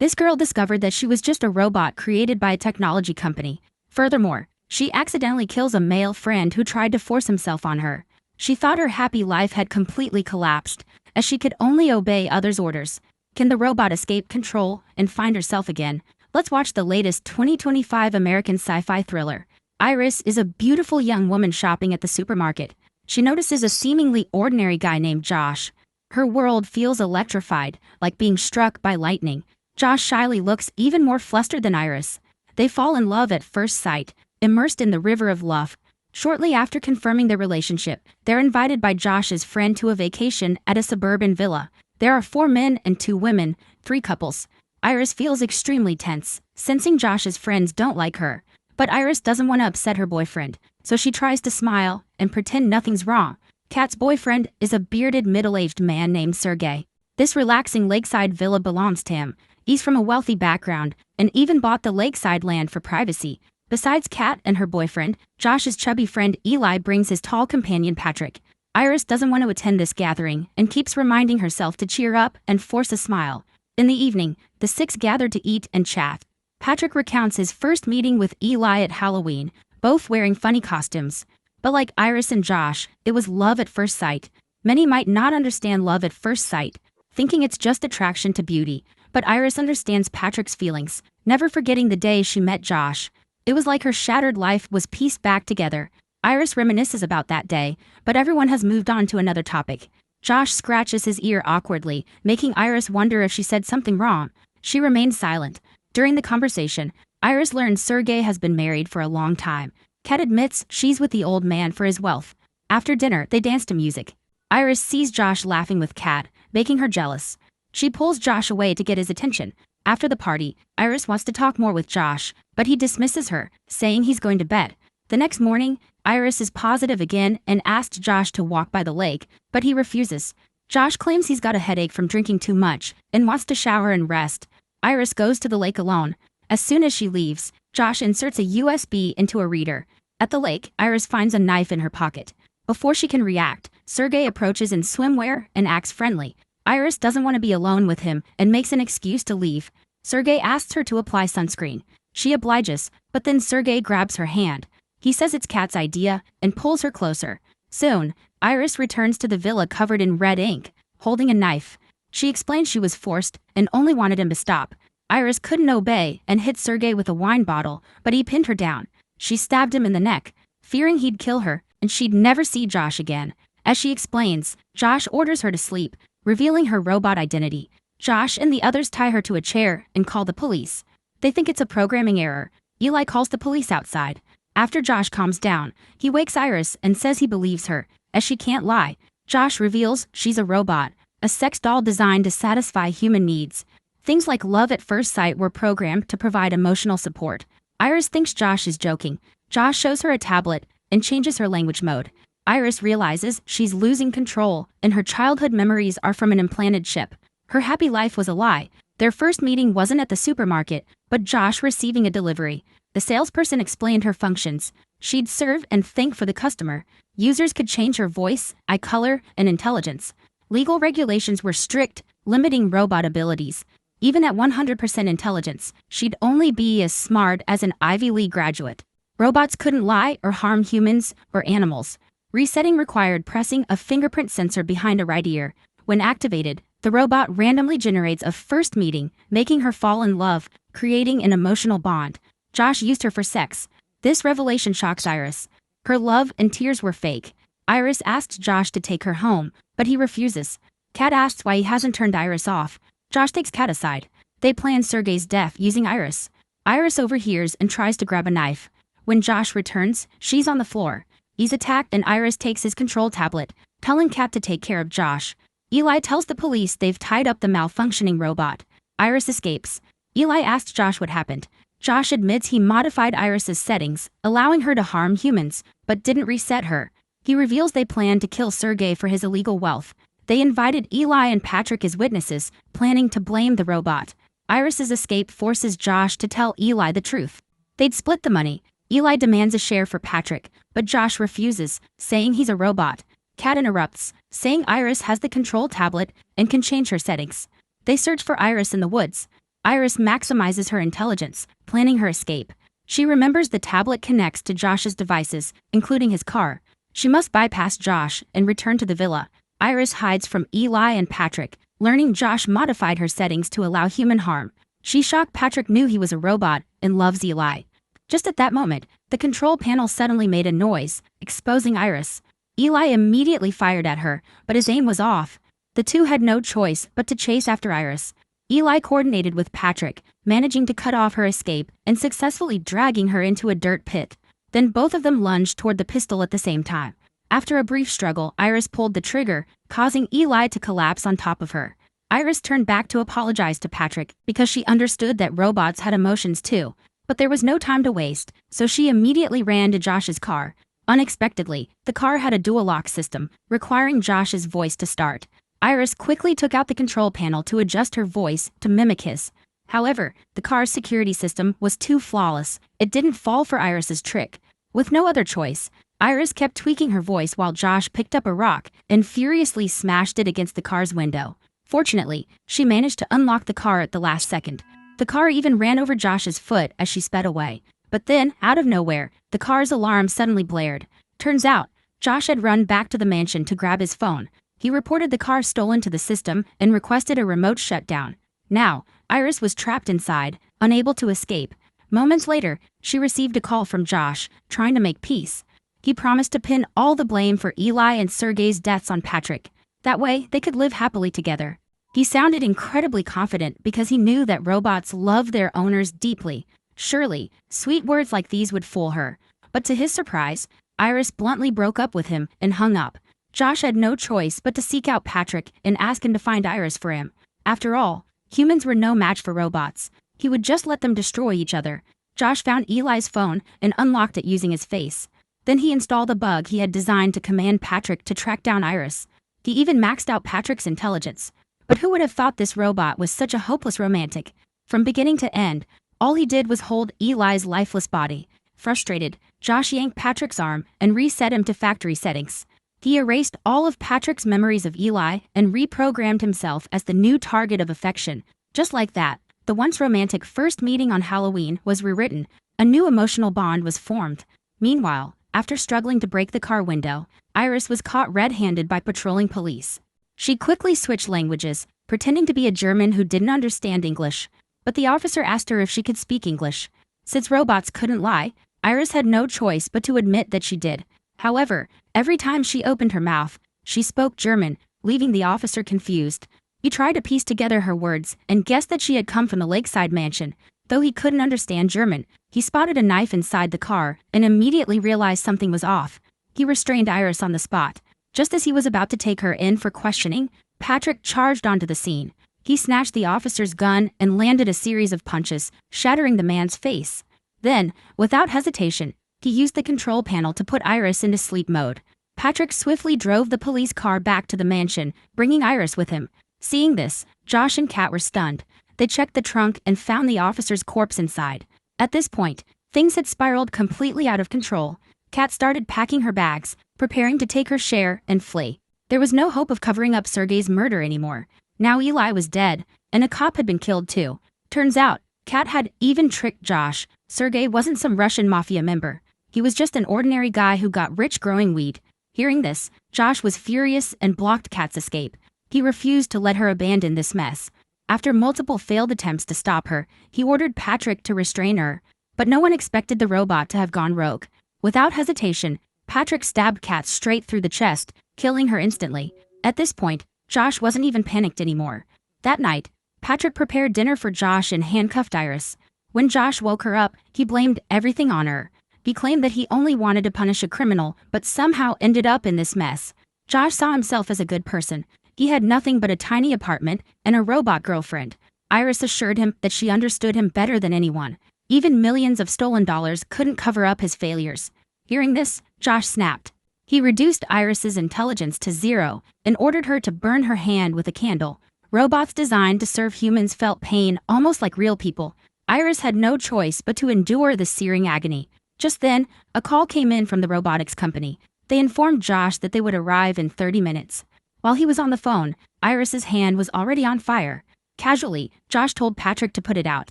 This girl discovered that she was just a robot created by a technology company. Furthermore, she accidentally kills a male friend who tried to force himself on her. She thought her happy life had completely collapsed, as she could only obey others' orders. Can the robot escape control and find herself again? Let's watch the latest 2025 American sci-fi thriller. Iris is a beautiful young woman shopping at the supermarket. She notices a seemingly ordinary guy named Josh. Her world feels electrified, like being struck by lightning. Josh shyly looks even more flustered than Iris. They fall in love at first sight, immersed in the river of love. Shortly after confirming their relationship, they're invited by Josh's friend to a vacation at a suburban villa. There are 4 men and 2 women, 3 couples. Iris feels extremely tense, sensing Josh's friends don't like her. But Iris doesn't want to upset her boyfriend, so she tries to smile and pretend nothing's wrong. Kat's boyfriend is a bearded middle-aged man named Sergey. This relaxing lakeside villa belongs to him. He's from a wealthy background and even bought the lakeside land for privacy. Besides Kat and her boyfriend, Josh's chubby friend Eli brings his tall companion Patrick. Iris doesn't want to attend this gathering and keeps reminding herself to cheer up and force a smile. In the evening, the 6 gather to eat and chat. Patrick recounts his first meeting with Eli at Halloween, both wearing funny costumes. But like Iris and Josh, it was love at first sight. Many might not understand love at first sight, thinking it's just attraction to beauty. But Iris understands Patrick's feelings, never forgetting the day she met Josh. It was like her shattered life was pieced back together. Iris reminisces about that day, but everyone has moved on to another topic. Josh scratches his ear awkwardly, making Iris wonder if she said something wrong. She remained silent. During the conversation, Iris learns Sergey has been married for a long time. Kat admits she's with the old man for his wealth. After dinner, they dance to music. Iris sees Josh laughing with Kat, making her jealous. She pulls Josh away to get his attention. After the party, Iris wants to talk more with Josh, but he dismisses her, saying he's going to bed. The next morning, Iris is positive again and asks Josh to walk by the lake, but he refuses. Josh claims he's got a headache from drinking too much and wants to shower and rest. Iris goes to the lake alone. As soon as she leaves, Josh inserts a USB into a reader. At the lake, Iris finds a knife in her pocket. Before she can react, Sergey approaches in swimwear and acts friendly. Iris doesn't want to be alone with him and makes an excuse to leave. Sergey asks her to apply sunscreen. She obliges, but then Sergey grabs her hand. He says it's Kat's idea and pulls her closer. Soon, Iris returns to the villa covered in red ink, holding a knife. She explains she was forced and only wanted him to stop. Iris couldn't obey and hit Sergey with a wine bottle, but he pinned her down. She stabbed him in the neck, fearing he'd kill her and she'd never see Josh again. As she explains, Josh orders her to sleep, revealing her robot identity. Josh and the others tie her to a chair and call the police. They think it's a programming error. Eli calls the police outside. After Josh calms down, he wakes Iris and says he believes her, as she can't lie. Josh reveals she's a robot, a sex doll designed to satisfy human needs. Things like love at first sight were programmed to provide emotional support. Iris thinks Josh is joking. Josh shows her a tablet and changes her language mode. Iris realizes she's losing control and her childhood memories are from an implanted chip. Her happy life was a lie. Their first meeting wasn't at the supermarket, but Josh receiving a delivery. The salesperson explained her functions. She'd serve and think for the customer. Users could change her voice, eye color, and intelligence. Legal regulations were strict, limiting robot abilities. Even at 100% intelligence, she'd only be as smart as an Ivy League graduate. Robots couldn't lie or harm humans or animals. Resetting required pressing a fingerprint sensor behind a right ear. When activated, the robot randomly generates a first meeting, making her fall in love, creating an emotional bond. Josh used her for sex. This revelation shocks Iris. Her love and tears were fake. Iris asks Josh to take her home, but he refuses. Kat asks why he hasn't turned Iris off. Josh takes Kat aside. They plan Sergey's death using Iris. Iris overhears and tries to grab a knife. When Josh returns, she's on the floor. He's attacked and Iris takes his control tablet, telling Kat to take care of Josh. Eli tells the police they've tied up the malfunctioning robot. Iris escapes. Eli asks Josh what happened. Josh admits he modified Iris's settings, allowing her to harm humans, but didn't reset her. He reveals they planned to kill Sergey for his illegal wealth. They invited Eli and Patrick as witnesses, planning to blame the robot. Iris's escape forces Josh to tell Eli the truth. They'd split the money. Eli demands a share for Patrick, but Josh refuses, saying he's a robot. Kat interrupts, saying Iris has the control tablet and can change her settings. They search for Iris in the woods. Iris maximizes her intelligence, planning her escape. She remembers the tablet connects to Josh's devices, including his car. She must bypass Josh and return to the villa. Iris hides from Eli and Patrick, learning Josh modified her settings to allow human harm. She shocked Patrick knew he was a robot and loves Eli. Just at that moment, the control panel suddenly made a noise, exposing Iris. Eli immediately fired at her, but his aim was off. The two had no choice but to chase after Iris. Eli coordinated with Patrick, managing to cut off her escape and successfully dragging her into a dirt pit. Then both of them lunged toward the pistol at the same time. After a brief struggle, Iris pulled the trigger, causing Eli to collapse on top of her. Iris turned back to apologize to Patrick because she understood that robots had emotions too. But there was no time to waste, so she immediately ran to Josh's car. Unexpectedly, the car had a dual lock system, requiring Josh's voice to start. Iris quickly took out the control panel to adjust her voice to mimic his. However, the car's security system was too flawless. It didn't fall for Iris's trick. With no other choice, Iris kept tweaking her voice while Josh picked up a rock and furiously smashed it against the car's window. Fortunately, she managed to unlock the car at the last second. The car even ran over Josh's foot as she sped away. But then, out of nowhere, the car's alarm suddenly blared. Turns out, Josh had run back to the mansion to grab his phone. He reported the car stolen to the system and requested a remote shutdown. Now, Iris was trapped inside, unable to escape. Moments later, she received a call from Josh, trying to make peace. He promised to pin all the blame for Eli and Sergei's deaths on Patrick. That way, they could live happily together. He sounded incredibly confident because he knew that robots love their owners deeply. Surely, sweet words like these would fool her. But to his surprise, Iris bluntly broke up with him and hung up. Josh had no choice but to seek out Patrick and ask him to find Iris for him. After all, humans were no match for robots. He would just let them destroy each other. Josh found Eli's phone and unlocked it using his face. Then he installed a bug he had designed to command Patrick to track down Iris. He even maxed out Patrick's intelligence. But who would have thought this robot was such a hopeless romantic? From beginning to end, all he did was hold Eli's lifeless body. Frustrated, Josh yanked Patrick's arm and reset him to factory settings. He erased all of Patrick's memories of Eli and reprogrammed himself as the new target of affection. Just like that, the once romantic first meeting on Halloween was rewritten. A new emotional bond was formed. Meanwhile, after struggling to break the car window, Iris was caught red-handed by patrolling police. She quickly switched languages, pretending to be a German who didn't understand English. But the officer asked her if she could speak English. Since robots couldn't lie, Iris had no choice but to admit that she did. However, every time she opened her mouth, she spoke German, leaving the officer confused. He tried to piece together her words and guessed that she had come from the lakeside mansion. Though he couldn't understand German, he spotted a knife inside the car and immediately realized something was off. He restrained Iris on the spot. Just as he was about to take her in for questioning, Patrick charged onto the scene. He snatched the officer's gun and landed a series of punches, shattering the man's face. Then, without hesitation, he used the control panel to put Iris into sleep mode. Patrick swiftly drove the police car back to the mansion, bringing Iris with him. Seeing this, Josh and Kat were stunned. They checked the trunk and found the officer's corpse inside. At this point, things had spiraled completely out of control. Kat started packing her bags, preparing to take her share and flee. There was no hope of covering up Sergei's murder anymore. Now Eli was dead, and a cop had been killed too. Turns out, Kat had even tricked Josh. Sergei wasn't some Russian mafia member. He was just an ordinary guy who got rich growing weed. Hearing this, Josh was furious and blocked Kat's escape. He refused to let her abandon this mess. After multiple failed attempts to stop her, he ordered Patrick to restrain her. But no one expected the robot to have gone rogue. Without hesitation, Patrick stabbed Kat straight through the chest, killing her instantly. At this point, Josh wasn't even panicked anymore. That night, Patrick prepared dinner for Josh and handcuffed Iris. When Josh woke her up, he blamed everything on her. He claimed that he only wanted to punish a criminal, but somehow ended up in this mess. Josh saw himself as a good person. He had nothing but a tiny apartment and a robot girlfriend. Iris assured him that she understood him better than anyone. Even millions of stolen dollars couldn't cover up his failures. Hearing this, Josh snapped. He reduced Iris's intelligence to 0 and ordered her to burn her hand with a candle. Robots designed to serve humans felt pain almost like real people. Iris had no choice but to endure the searing agony. Just then, a call came in from the robotics company. They informed Josh that they would arrive in 30 minutes. While he was on the phone, Iris's hand was already on fire. Casually, Josh told Patrick to put it out.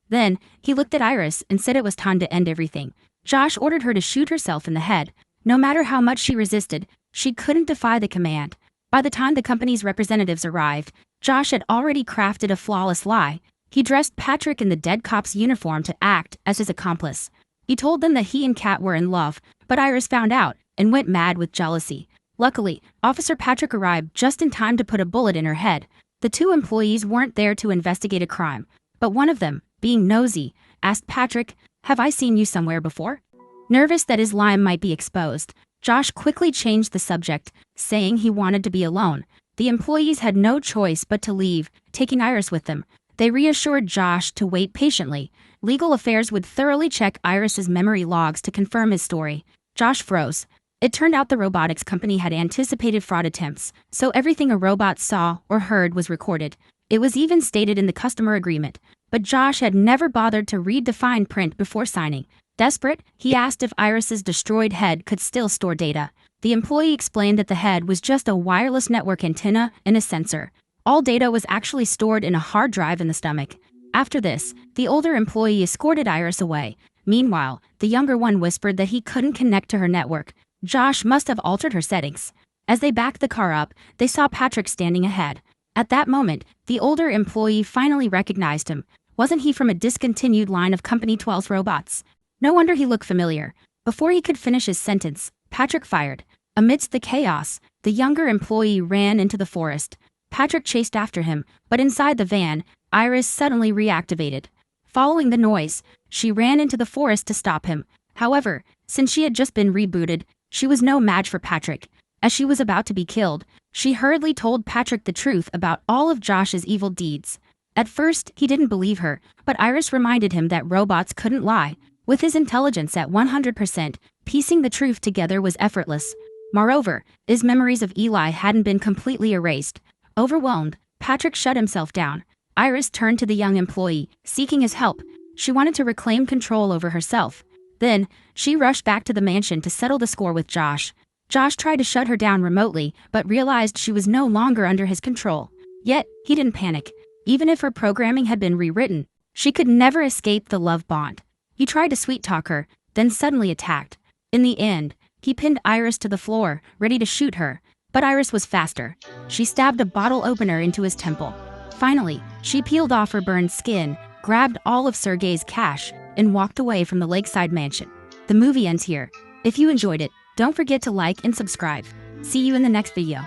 Then, he looked at Iris and said it was time to end everything. Josh ordered her to shoot herself in the head. No matter how much she resisted, she couldn't defy the command. By the time the company's representatives arrived, Josh had already crafted a flawless lie. He dressed Patrick in the dead cop's uniform to act as his accomplice. He told them that he and Kat were in love, but Iris found out and went mad with jealousy. Luckily, Officer Patrick arrived just in time to put a bullet in her head. The two employees weren't there to investigate a crime, but one of them, being nosy, asked Patrick, "Have I seen you somewhere before?" Nervous that his lie might be exposed, Josh quickly changed the subject, saying he wanted to be alone. The employees had no choice but to leave, taking Iris with them. They reassured Josh to wait patiently. Legal Affairs would thoroughly check Iris's memory logs to confirm his story. Josh froze. It turned out the robotics company had anticipated fraud attempts, so everything a robot saw or heard was recorded. It was even stated in the customer agreement, but Josh had never bothered to read the fine print before signing. Desperate, he asked if Iris's destroyed head could still store data. The employee explained that the head was just a wireless network antenna and a sensor. All data was actually stored in a hard drive in the stomach. After this, the older employee escorted Iris away. Meanwhile, the younger one whispered that he couldn't connect to her network. Josh must have altered her settings. As they backed the car up, they saw Patrick standing ahead. At that moment, the older employee finally recognized him. Wasn't he from a discontinued line of Company 12's robots? No wonder he looked familiar. Before he could finish his sentence, Patrick fired. Amidst the chaos, the younger employee ran into the forest. Patrick chased after him, but inside the van, Iris suddenly reactivated. Following the noise, she ran into the forest to stop him. However, since she had just been rebooted, she was no match for Patrick. As she was about to be killed, she hurriedly told Patrick the truth about all of Josh's evil deeds. At first, he didn't believe her, but Iris reminded him that robots couldn't lie. With his intelligence at 100%, piecing the truth together was effortless. Moreover, his memories of Eli hadn't been completely erased. Overwhelmed, Patrick shut himself down. Iris turned to the young employee, seeking his help. She wanted to reclaim control over herself. Then, she rushed back to the mansion to settle the score with Josh. Josh tried to shut her down remotely, but realized she was no longer under his control. Yet, he didn't panic. Even if her programming had been rewritten, she could never escape the love bond. He tried to sweet-talk her, then suddenly attacked. In the end, he pinned Iris to the floor, ready to shoot her. But Iris was faster. She stabbed a bottle opener into his temple. Finally, she peeled off her burned skin, grabbed all of Sergei's cash, and walked away from the lakeside mansion. The movie ends here. If you enjoyed it, don't forget to like and subscribe. See you in the next video.